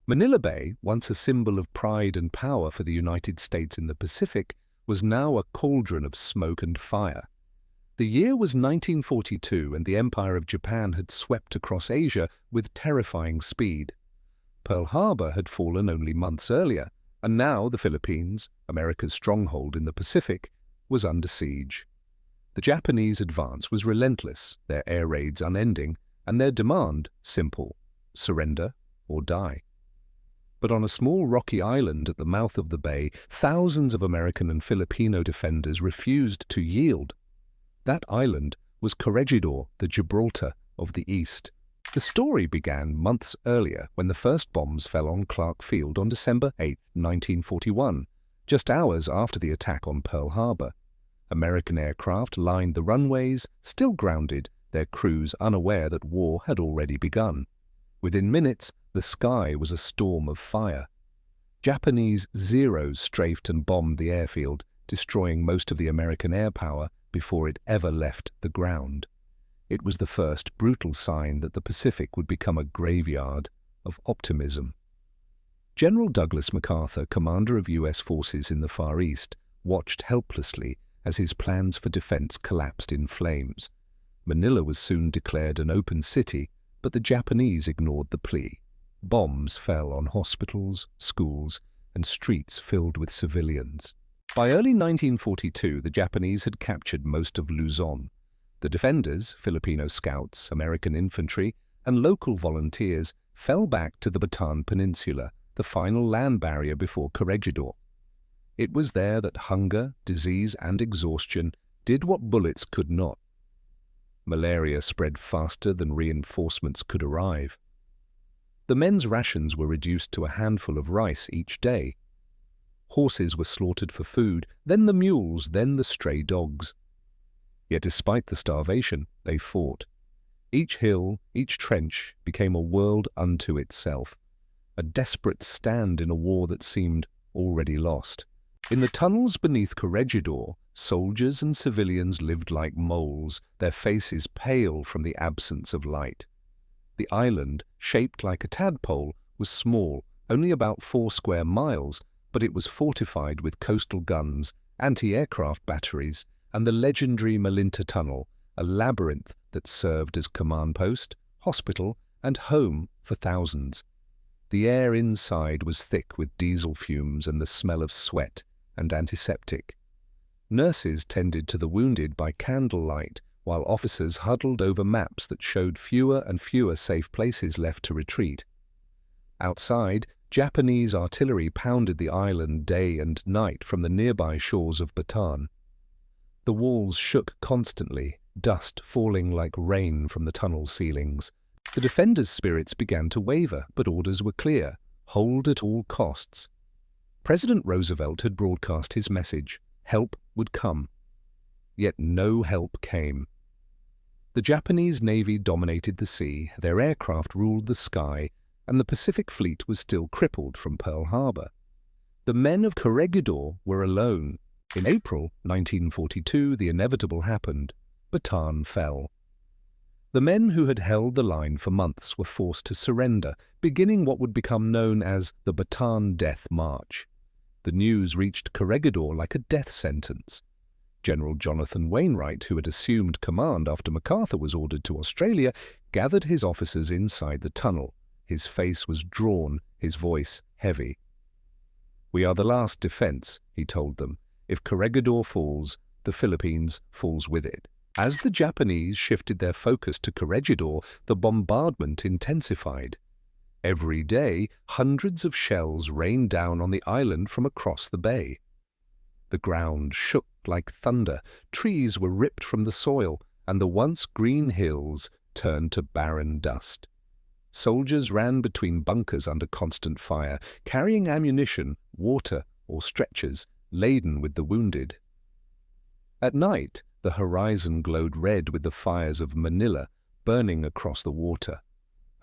Manila Bay, once a symbol of pride and power for the United States in the Pacific, was now a cauldron of smoke and fire. The year was 1942, and the Empire of Japan had swept across Asia with terrifying speed. Pearl Harbor had fallen only months earlier, and now the Philippines, America's stronghold in the Pacific, was under siege. The Japanese advance was relentless, their air raids unending, and their demand simple: surrender or die. But on a small rocky island at the mouth of the bay, thousands of American and Filipino defenders refused to yield. That island was Corregidor, the Gibraltar of the East. The story began months earlier when the first bombs fell on Clark Field on December 8, 1941, just hours after the attack on Pearl Harbor. American aircraft lined the runways, still grounded, their crews unaware that war had already begun. Within minutes, the sky was a storm of fire. Japanese Zeros strafed and bombed the airfield, destroying most of the American air power before it ever left the ground. It was the first brutal sign that the Pacific would become a graveyard of optimism. General Douglas MacArthur, commander of U.S. forces in the Far East, watched helplessly as his plans for defense collapsed in flames. Manila was soon declared an open city, but the Japanese ignored the plea. Bombs fell on hospitals, schools, and streets filled with civilians. By early 1942, the Japanese had captured most of Luzon. The defenders, Filipino scouts, American infantry, and local volunteers fell back to the Bataan Peninsula, the final land barrier before Corregidor. It was there that hunger, disease, and exhaustion did what bullets could not. Malaria spread faster than reinforcements could arrive. The men's rations were reduced to a handful of rice each day. Horses were slaughtered for food, then the mules, then the stray dogs. Yet despite the starvation, they fought. Each hill, each trench became a world unto itself, a desperate stand in a war that seemed already lost. In the tunnels beneath Corregidor, soldiers and civilians lived like moles, their faces pale from the absence of light. The island, shaped like a tadpole, was small, only about 4 square miles, but it was fortified with coastal guns, anti-aircraft batteries, and the legendary Malinta Tunnel, a labyrinth that served as command post, hospital, and home for thousands. The air inside was thick with diesel fumes and the smell of sweat and antiseptic. Nurses tended to the wounded by candlelight, while officers huddled over maps that showed fewer and fewer safe places left to retreat. Outside, Japanese artillery pounded the island day and night from the nearby shores of Bataan. The walls shook constantly, dust falling like rain from the tunnel ceilings. The defenders' spirits began to waver, but orders were clear: hold at all costs. President Roosevelt had broadcast his message: help would come. Yet no help came. The Japanese Navy dominated the sea, their aircraft ruled the sky, and the Pacific Fleet was still crippled from Pearl Harbor. The men of Corregidor were alone. In April 1942, the inevitable happened. Bataan fell. The men who had held the line for months were forced to surrender, beginning what would become known as the Bataan Death March. The news reached Corregidor like a death sentence. General Jonathan Wainwright, who had assumed command after MacArthur was ordered to Australia, gathered his officers inside the tunnel. His face was drawn, his voice heavy. "We are the last defense," he told them. "If Corregidor falls, the Philippines falls with it." As the Japanese shifted their focus to Corregidor, the bombardment intensified. Every day, hundreds of shells rained down on the island from across the bay. The ground shook like thunder, trees were ripped from the soil, and the once green hills turned to barren dust. Soldiers ran between bunkers under constant fire, carrying ammunition, water, or stretchers, laden with the wounded. At night, the horizon glowed red with the fires of Manila burning across the water,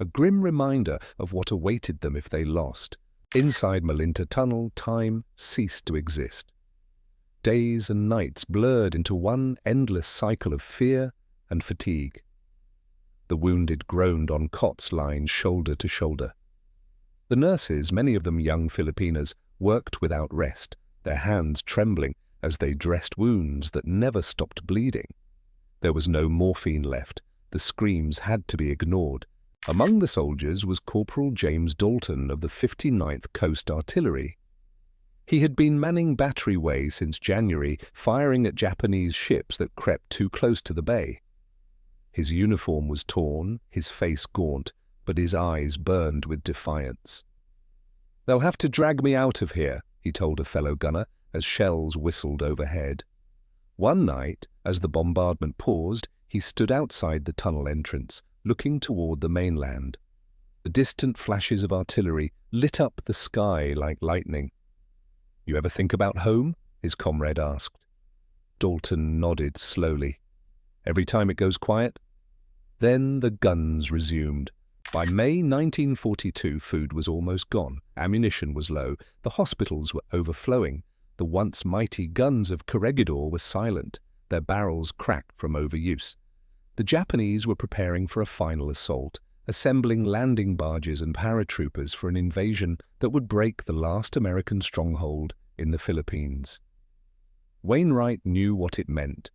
a grim reminder of what awaited them if they lost. Inside Malinta Tunnel, time ceased to exist. Days and nights blurred into one endless cycle of fear and fatigue. The wounded groaned on cots lying shoulder to shoulder. The nurses, many of them young Filipinas, worked without rest, their hands trembling as they dressed wounds that never stopped bleeding. There was no morphine left. The screams had to be ignored. Among the soldiers was Corporal James Dalton of the 59th Coast Artillery. He had been manning Battery Way since January, firing at Japanese ships that crept too close to the bay. His uniform was torn, his face gaunt, but his eyes burned with defiance. "They'll have to drag me out of here," he told a fellow gunner as shells whistled overhead. One night, as the bombardment paused, he stood outside the tunnel entrance, looking toward the mainland. The distant flashes of artillery lit up the sky like lightning. "You ever think about home?" his comrade asked. Dalton nodded slowly. "Every time it goes quiet?" Then the guns resumed. By May 1942, food was almost gone, ammunition was low, the hospitals were overflowing. The once mighty guns of Corregidor were silent, their barrels cracked from overuse. The Japanese were preparing for a final assault, assembling landing barges and paratroopers for an invasion that would break the last American stronghold in the Philippines. Wainwright knew what it meant.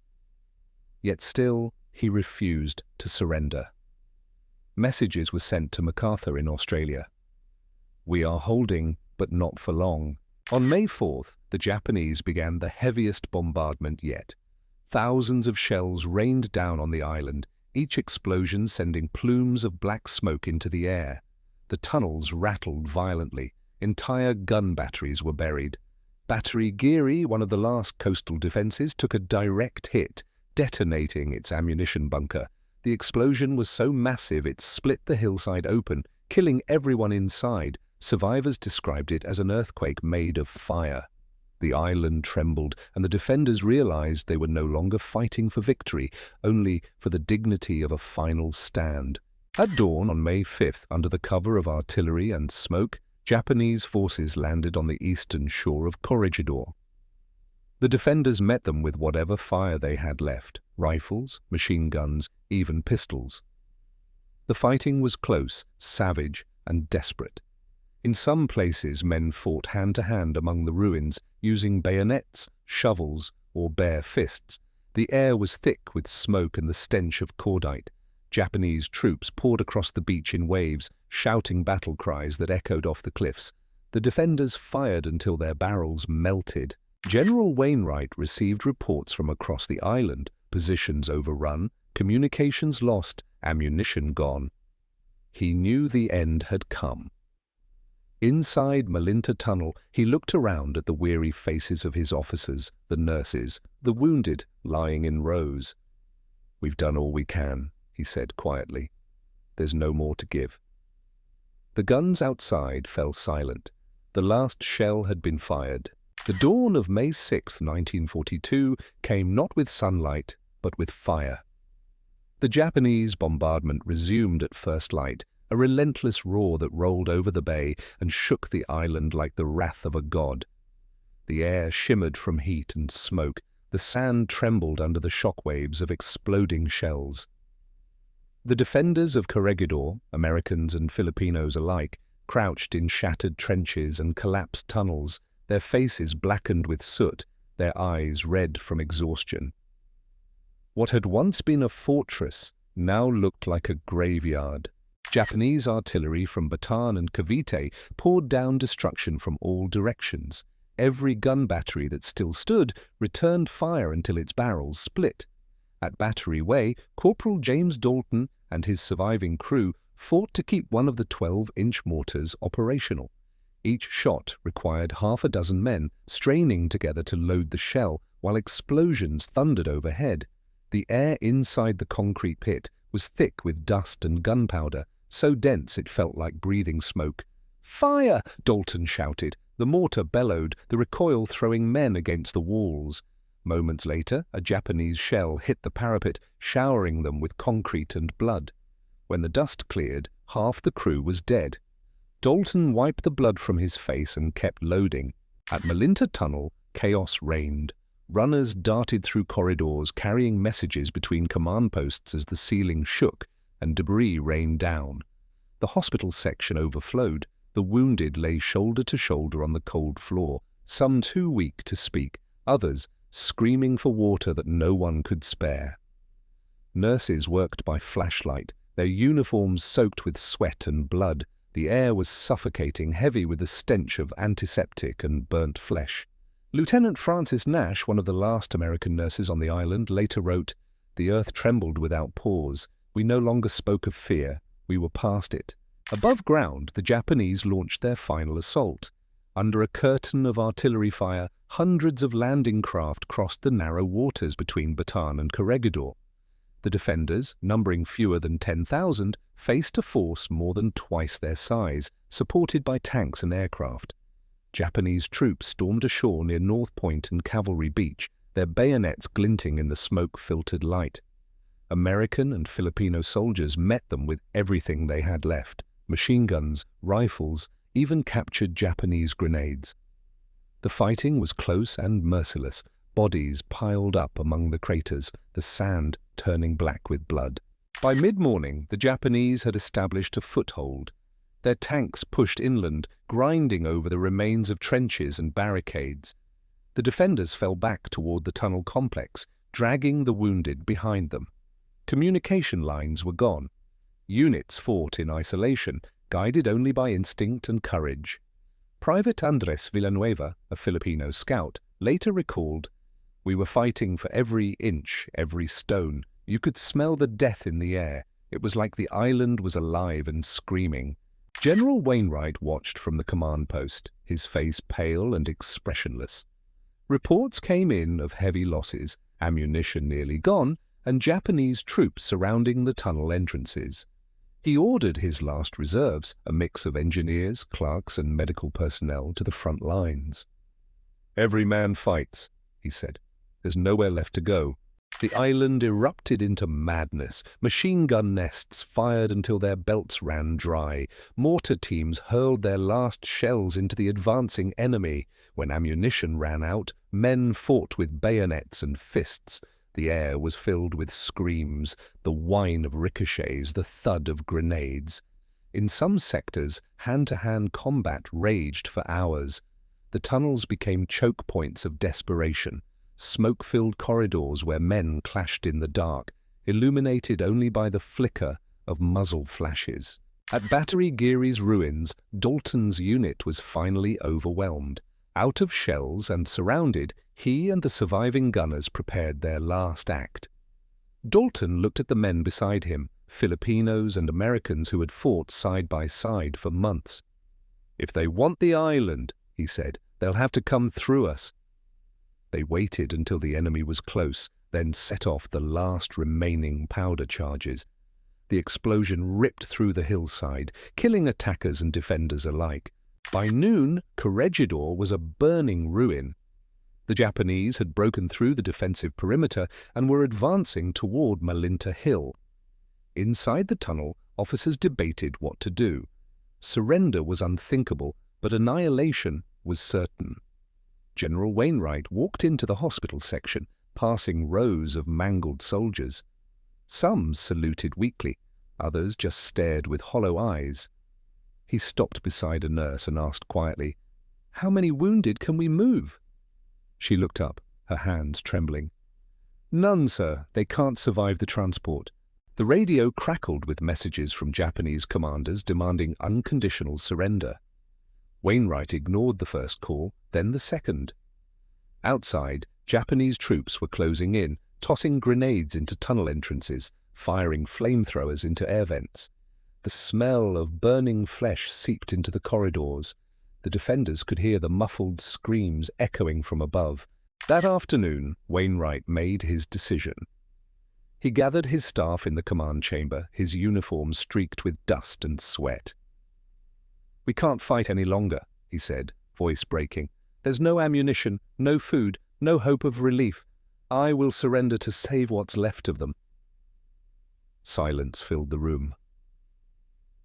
Yet still, he refused to surrender. Messages were sent to MacArthur in Australia. "We are holding, but not for long." On May 4th, the Japanese began the heaviest bombardment yet. Thousands of shells rained down on the island, each explosion sending plumes of black smoke into the air. The tunnels rattled violently. Entire gun batteries were buried. Battery Geary, one of the last coastal defenses, took a direct hit, detonating its ammunition bunker. The explosion was so massive it split the hillside open, killing everyone inside. Survivors described it as an earthquake made of fire. The island trembled, and the defenders realized they were no longer fighting for victory, only for the dignity of a final stand. At dawn on May 5th, under the cover of artillery and smoke, Japanese forces landed on the eastern shore of Corregidor. The defenders met them with whatever fire they had left, rifles, machine guns, even pistols. The fighting was close, savage, and desperate. In some places, men fought hand-to-hand among the ruins, using bayonets, shovels, or bare fists. The air was thick with smoke and the stench of cordite. Japanese troops poured across the beach in waves, shouting battle cries that echoed off the cliffs. The defenders fired until their barrels melted. General Wainwright received reports from across the island, positions overrun, communications lost, ammunition gone. He knew the end had come. Inside Malinta Tunnel, he looked around at the weary faces of his officers, the nurses, the wounded lying in rows. "We've done all we can," he said quietly. "There's no more to give." The guns outside fell silent. The last shell had been fired. The dawn of May 6, 1942, came not with sunlight, but with fire. The Japanese bombardment resumed at first light, a relentless roar that rolled over the bay and shook the island like the wrath of a god. The air shimmered from heat and smoke. The sand trembled under the shock waves of exploding shells. The defenders of Corregidor, Americans and Filipinos alike, crouched in shattered trenches and collapsed tunnels, their faces blackened with soot, their eyes red from exhaustion. What had once been a fortress now looked like a graveyard. Japanese artillery from Bataan and Cavite poured down destruction from all directions. Every gun battery that still stood returned fire until its barrels split. At Battery Way, Corporal James Dalton and his surviving crew fought to keep one of the 12-inch mortars operational. Each shot required half a dozen men, straining together to load the shell, while explosions thundered overhead. The air inside the concrete pit was thick with dust and gunpowder, so dense it felt like breathing smoke. "Fire!" Dalton shouted. The mortar bellowed, the recoil throwing men against the walls. Moments later, a Japanese shell hit the parapet, showering them with concrete and blood. When the dust cleared, half the crew was dead. Dalton wiped the blood from his face and kept loading. At Malinta Tunnel, chaos reigned. Runners darted through corridors, carrying messages between command posts as the ceiling shook and debris rained down. The hospital section overflowed. The wounded lay shoulder to shoulder on the cold floor, some too weak to speak, others screaming for water that no one could spare. Nurses worked by flashlight, their uniforms soaked with sweat and blood. The air was suffocating, heavy with the stench of antiseptic and burnt flesh. Lieutenant Francis Nash, one of the last American nurses on the island, later wrote, "The earth trembled without pause. We no longer spoke of fear. We were past it." Above ground, the Japanese launched their final assault. Under a curtain of artillery fire, hundreds of landing craft crossed the narrow waters between Bataan and Corregidor. The defenders, numbering fewer than 10,000, faced a force more than twice their size, supported by tanks and aircraft. Japanese troops stormed ashore near North Point and Cavalry Beach, their bayonets glinting in the smoke-filtered light. American and Filipino soldiers met them with everything they had left: machine guns, rifles, even captured Japanese grenades. The fighting was close and merciless, bodies piled up among the craters, the sand turning black with blood. By mid-morning, the Japanese had established a foothold. Their tanks pushed inland, grinding over the remains of trenches and barricades. The defenders fell back toward the tunnel complex, dragging the wounded behind them. Communication lines were gone. Units fought in isolation, guided only by instinct and courage. Private Andres Villanueva, a Filipino scout, later recalled, "We were fighting for every inch, every stone. You could smell the death in the air. It was like the island was alive and screaming." General Wainwright watched from the command post, his face pale and expressionless. Reports came in of heavy losses, ammunition nearly gone, and Japanese troops surrounding the tunnel entrances. He ordered his last reserves, a mix of engineers, clerks, and medical personnel, to the front lines. "Every man fights," he said. "There's nowhere left to go." The island erupted into madness. Machine gun nests fired until their belts ran dry. Mortar teams hurled their last shells into the advancing enemy. When ammunition ran out, men fought with bayonets and fists. The air was filled with screams, the whine of ricochets, the thud of grenades. In some sectors, hand-to-hand combat raged for hours. The tunnels became choke points of desperation, smoke-filled corridors where men clashed in the dark, illuminated only by the flicker of muzzle flashes. At Battery Geary's ruins, Dalton's unit was finally overwhelmed. Out of shells and surrounded, he and the surviving gunners prepared their last act. Dalton looked at the men beside him, Filipinos and Americans who had fought side by side for months. "If they want the island," he said, "they'll have to come through us." They waited until the enemy was close, then set off the last remaining powder charges. The explosion ripped through the hillside, killing attackers and defenders alike. By noon, Corregidor was a burning ruin. The Japanese had broken through the defensive perimeter and were advancing toward Malinta Hill. Inside the tunnel, officers debated what to do. Surrender was unthinkable, but annihilation was certain. General Wainwright walked into the hospital section, passing rows of mangled soldiers. Some saluted weakly, others just stared with hollow eyes. He stopped beside a nurse and asked quietly, "How many wounded can we move?" She looked up, her hands trembling. "None, sir. They can't survive the transport." The radio crackled with messages from Japanese commanders demanding unconditional surrender. Wainwright ignored the first call, then the second. Outside, Japanese troops were closing in, tossing grenades into tunnel entrances, firing flamethrowers into air vents. The smell of burning flesh seeped into the corridors. The defenders could hear the muffled screams echoing from above. That afternoon, Wainwright made his decision. He gathered his staff in the command chamber, his uniform streaked with dust and sweat. "We can't fight any longer," he said, voice breaking. "There's no ammunition, no food, no hope of relief. I will surrender to save what's left of them." Silence filled the room.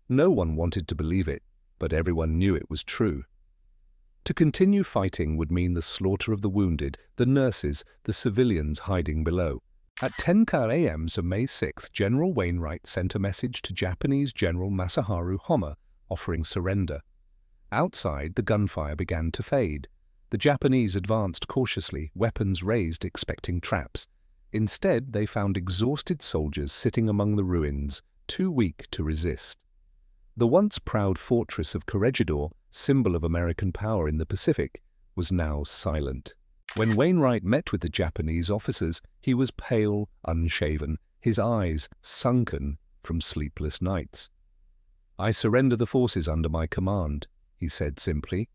No one wanted to believe it, but everyone knew it was true. To continue fighting would mean the slaughter of the wounded, the nurses, the civilians hiding below. At 10 a.m. of May 6, General Wainwright sent a message to Japanese General Masaharu Homma offering surrender. Outside, the gunfire began to fade. The Japanese advanced cautiously, weapons raised, expecting traps. Instead, they found exhausted soldiers sitting among the ruins, too weak to resist. The once proud fortress of Corregidor, symbol of American power in the Pacific, was now silent. When Wainwright met with the Japanese officers, he was pale, unshaven, his eyes sunken from sleepless nights. "I surrender the forces under my command," he said simply.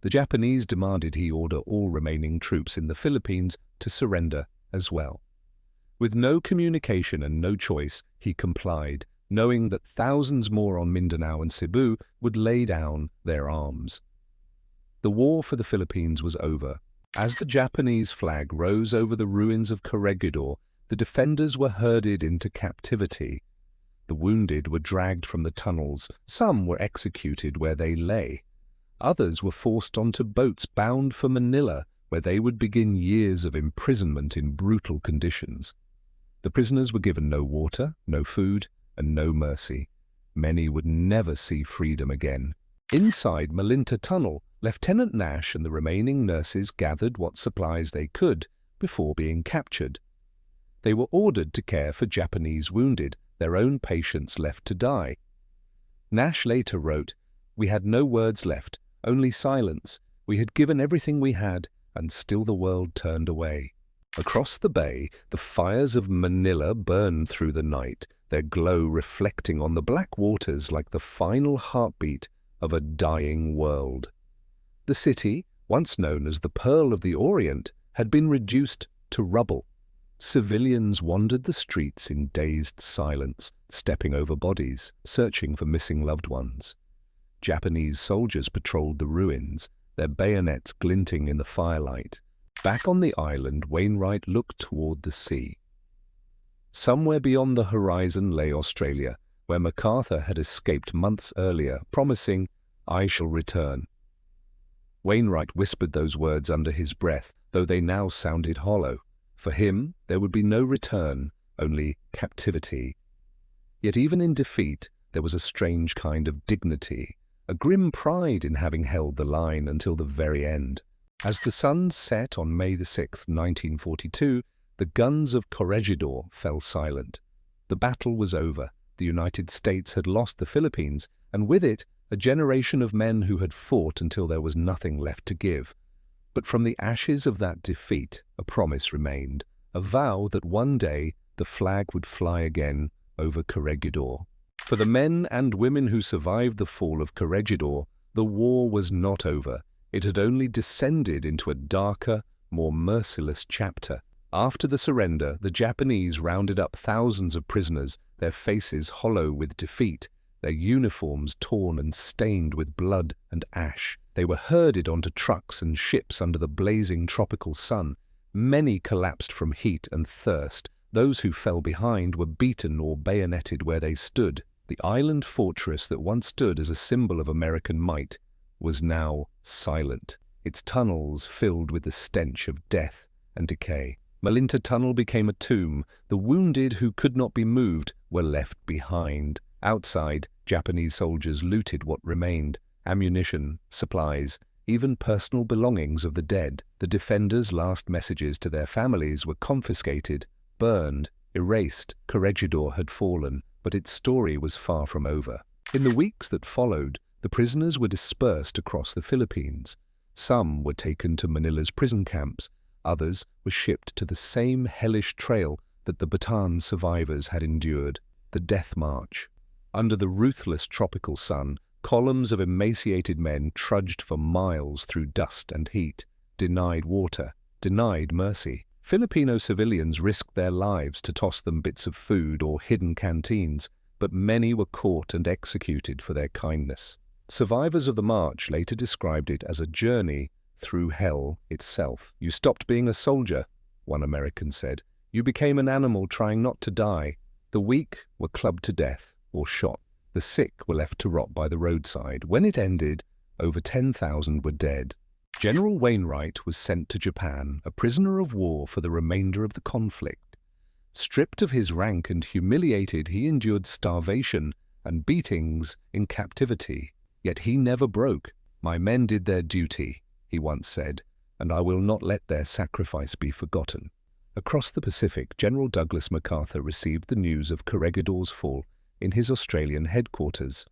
The Japanese demanded he order all remaining troops in the Philippines to surrender as well. With no communication and no choice, he complied, knowing that thousands more on Mindanao and Cebu would lay down their arms. The war for the Philippines was over. As the Japanese flag rose over the ruins of Corregidor, the defenders were herded into captivity. The wounded were dragged from the tunnels, some were executed where they lay. Others were forced onto boats bound for Manila, where they would begin years of imprisonment in brutal conditions. The prisoners were given no water, no food, and no mercy. Many would never see freedom again. Inside Malinta Tunnel, Lieutenant Nash and the remaining nurses gathered what supplies they could before being captured. They were ordered to care for Japanese wounded, their own patients left to die. Nash later wrote, "We had no words left, only silence. We had given everything we had, and still the world turned away." Across the bay, the fires of Manila burned through the night, their glow reflecting on the black waters like the final heartbeat of a dying world. The city, once known as the Pearl of the Orient, had been reduced to rubble. Civilians wandered the streets in dazed silence, stepping over bodies, searching for missing loved ones. Japanese soldiers patrolled the ruins, their bayonets glinting in the firelight. Back on the island, Wainwright looked toward the sea. Somewhere beyond the horizon lay Australia, where MacArthur had escaped months earlier, promising, "I shall return." Wainwright whispered those words under his breath, though they now sounded hollow. For him, there would be no return, only captivity. Yet even in defeat, there was a strange kind of dignity, a grim pride in having held the line until the very end. As the sun set on May 6, 1942, the guns of Corregidor fell silent. The battle was over. The United States had lost the Philippines, and with it, a generation of men who had fought until there was nothing left to give. But from the ashes of that defeat, a promise remained, a vow that one day the flag would fly again over Corregidor. For the men and women who survived the fall of Corregidor, the war was not over. It had only descended into a darker, more merciless chapter. After the surrender, the Japanese rounded up thousands of prisoners, their faces hollow with defeat, their uniforms torn and stained with blood and ash. They were herded onto trucks and ships under the blazing tropical sun. Many collapsed from heat and thirst. Those who fell behind were beaten or bayoneted where they stood. The island fortress that once stood as a symbol of American might was now silent, its tunnels filled with the stench of death and decay. Malinta Tunnel became a tomb. The wounded who could not be moved were left behind. Outside, Japanese soldiers looted what remained: ammunition, supplies, even personal belongings of the dead. The defenders' last messages to their families were confiscated, burned, erased. Corregidor had fallen, but its story was far from over. In the weeks that followed, the prisoners were dispersed across the Philippines. Some were taken to Manila's prison camps. Others were shipped to the same hellish trail that the Bataan survivors had endured, the Death March. Under the ruthless tropical sun, columns of emaciated men trudged for miles through dust and heat, denied water, denied mercy. Filipino civilians risked their lives to toss them bits of food or hidden canteens, but many were caught and executed for their kindness. Survivors of the march later described it as a journey through hell itself. "You stopped being a soldier," one American said. "You became an animal trying not to die." The weak were clubbed to death or shot. The sick were left to rot by the roadside. When it ended, over 10,000 were dead. General Wainwright was sent to Japan, a prisoner of war for the remainder of the conflict. Stripped of his rank and humiliated, he endured starvation and beatings in captivity. Yet he never broke. "My men did their duty," he once said, "and I will not let their sacrifice be forgotten." Across the Pacific, General Douglas MacArthur received the news of Corregidor's fall in his Australian headquarters.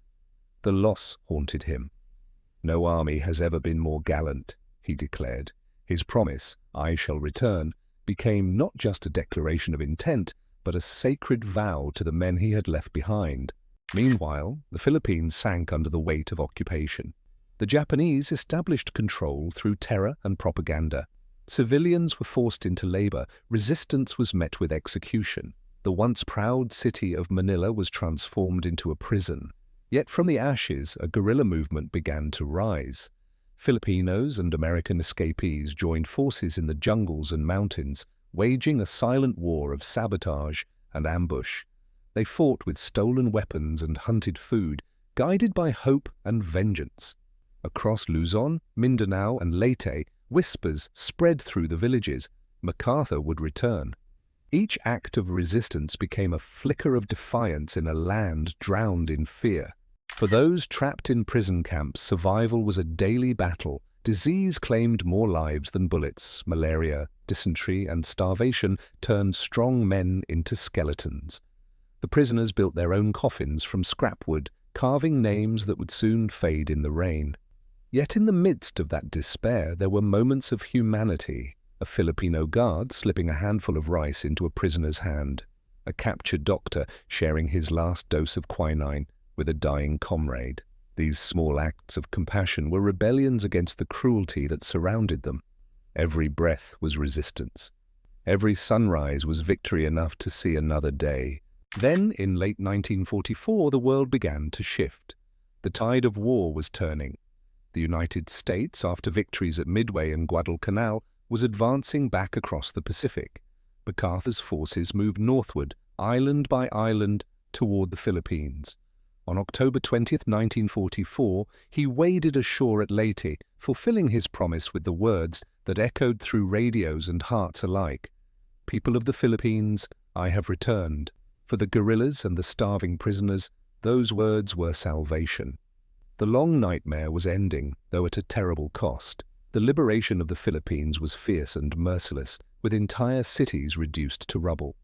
The loss haunted him. "No army has ever been more gallant," he declared. His promise, "I shall return," became not just a declaration of intent, but a sacred vow to the men he had left behind. Meanwhile, the Philippines sank under the weight of occupation. The Japanese established control through terror and propaganda. Civilians were forced into labor. Resistance was met with execution. The once proud city of Manila was transformed into a prison. Yet from the ashes, a guerrilla movement began to rise. Filipinos and American escapees joined forces in the jungles and mountains, waging a silent war of sabotage and ambush. They fought with stolen weapons and hunted food, guided by hope and vengeance. Across Luzon, Mindanao, and Leyte, whispers spread through the villages. MacArthur would return. Each act of resistance became a flicker of defiance in a land drowned in fear. For those trapped in prison camps, survival was a daily battle. Disease claimed more lives than bullets. Malaria, dysentery, and starvation turned strong men into skeletons. The prisoners built their own coffins from scrap wood, carving names that would soon fade in the rain. Yet in the midst of that despair, there were moments of humanity. A Filipino guard slipping a handful of rice into a prisoner's hand. A captured doctor sharing his last dose of quinine with a dying comrade. These small acts of compassion were rebellions against the cruelty that surrounded them. Every breath was resistance. Every sunrise was victory enough to see another day. Then, in late 1944, the world began to shift. The tide of war was turning. The United States, after victories at Midway and Guadalcanal, was advancing back across the Pacific. MacArthur's forces moved northward, island by island, toward the Philippines. On October 20, 1944, he waded ashore at Leyte, fulfilling his promise with the words that echoed through radios and hearts alike. "People of the Philippines, I have returned." For the guerrillas and the starving prisoners, those words were salvation. The long nightmare was ending, though at a terrible cost. The liberation of the Philippines was fierce and merciless, with entire cities reduced to rubble.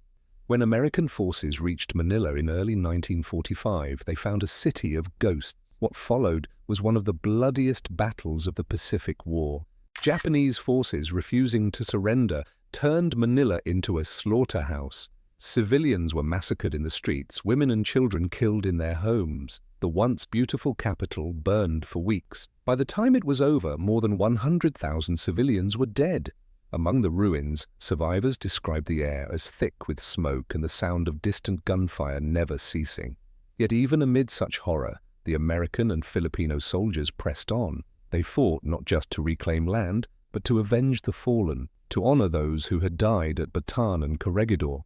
When American forces reached Manila in early 1945, they found a city of ghosts. What followed was one of the bloodiest battles of the Pacific War. Japanese forces, refusing to surrender, turned Manila into a slaughterhouse. Civilians were massacred in the streets, women and children killed in their homes. The once beautiful capital burned for weeks. By the time it was over, more than 100,000 civilians were dead. Among the ruins, survivors described the air as thick with smoke and the sound of distant gunfire never ceasing. Yet even amid such horror, the American and Filipino soldiers pressed on. They fought not just to reclaim land, but to avenge the fallen, to honor those who had died at Bataan and Corregidor.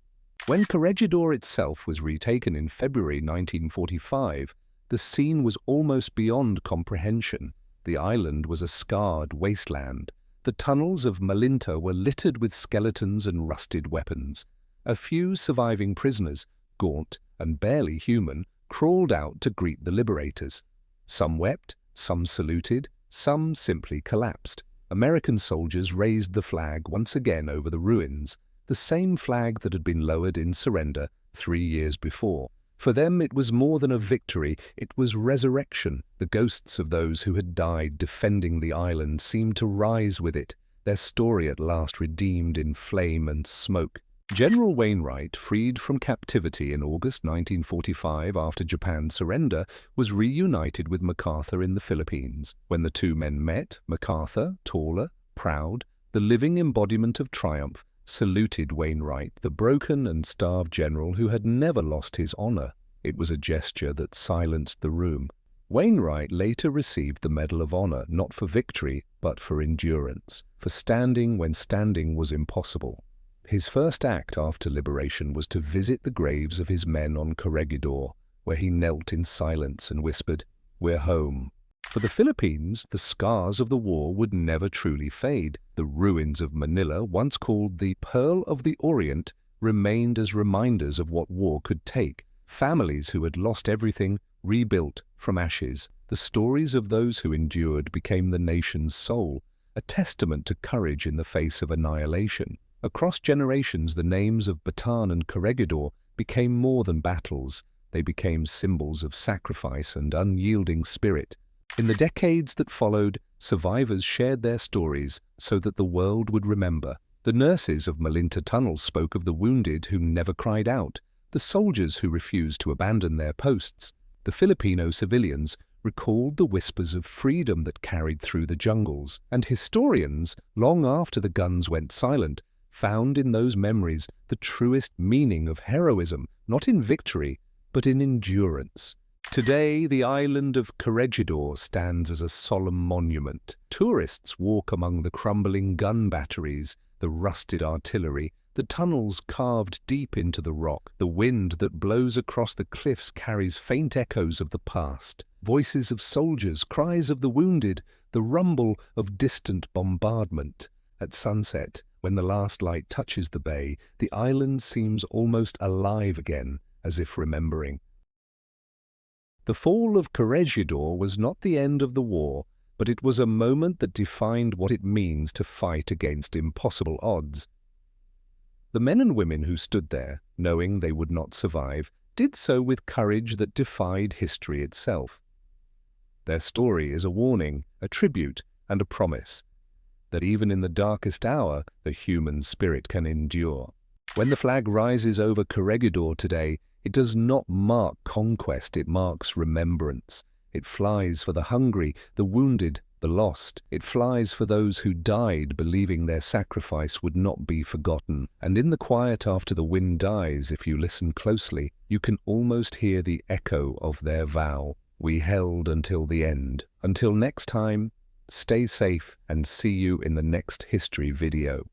When Corregidor itself was retaken in February 1945, the scene was almost beyond comprehension. The island was a scarred wasteland. The tunnels of Malinta were littered with skeletons and rusted weapons. A few surviving prisoners, gaunt and barely human, crawled out to greet the liberators. Some wept, some saluted, some simply collapsed. American soldiers raised the flag once again over the ruins, the same flag that had been lowered in surrender 3 years before. For them it was more than a victory, it was resurrection. The ghosts of those who had died defending the island seemed to rise with it, their story at last redeemed in flame and smoke. General Wainwright, freed from captivity in August 1945 after Japan's surrender, was reunited with MacArthur in the Philippines. When the two men met, MacArthur, taller, proud, the living embodiment of triumph, saluted Wainwright, the broken and starved general who had never lost his honor. It was a gesture that silenced the room. Wainwright later received the Medal of Honor, not for victory, but for endurance, for standing when standing was impossible. His first act after liberation was to visit the graves of his men on Corregidor, where he knelt in silence and whispered, "We're home." For the Philippines, the scars of the war would never truly fade. The ruins of Manila, once called the Pearl of the Orient, remained as reminders of what war could take. Families who had lost everything rebuilt from ashes. The stories of those who endured became the nation's soul, a testament to courage in the face of annihilation. Across generations, the names of Bataan and Corregidor became more than battles. They became symbols of sacrifice and unyielding spirit. In the decades that followed, survivors shared their stories so that the world would remember. The nurses of Malinta Tunnel spoke of the wounded who never cried out, the soldiers who refused to abandon their posts. The Filipino civilians recalled the whispers of freedom that carried through the jungles, and historians, long after the guns went silent, found in those memories the truest meaning of heroism, not in victory, but in endurance. Today, the island of Corregidor stands as a solemn monument. Tourists walk among the crumbling gun batteries, the rusted artillery, the tunnels carved deep into the rock. The wind that blows across the cliffs carries faint echoes of the past. Voices of soldiers, cries of the wounded, the rumble of distant bombardment. At sunset, when the last light touches the bay, the island seems almost alive again, as if remembering. The fall of Corregidor was not the end of the war, but it was a moment that defined what it means to fight against impossible odds. The men and women who stood there, knowing they would not survive, did so with courage that defied history itself. Their story is a warning, a tribute, and a promise that even in the darkest hour, the human spirit can endure. When the flag rises over Corregidor today, it does not mark conquest, it marks remembrance. It flies for the hungry, the wounded, the lost. It flies for those who died, believing their sacrifice would not be forgotten. And in the quiet after the wind dies, if you listen closely, you can almost hear the echo of their vow. We held until the end. Until next time, stay safe and see you in the next history video.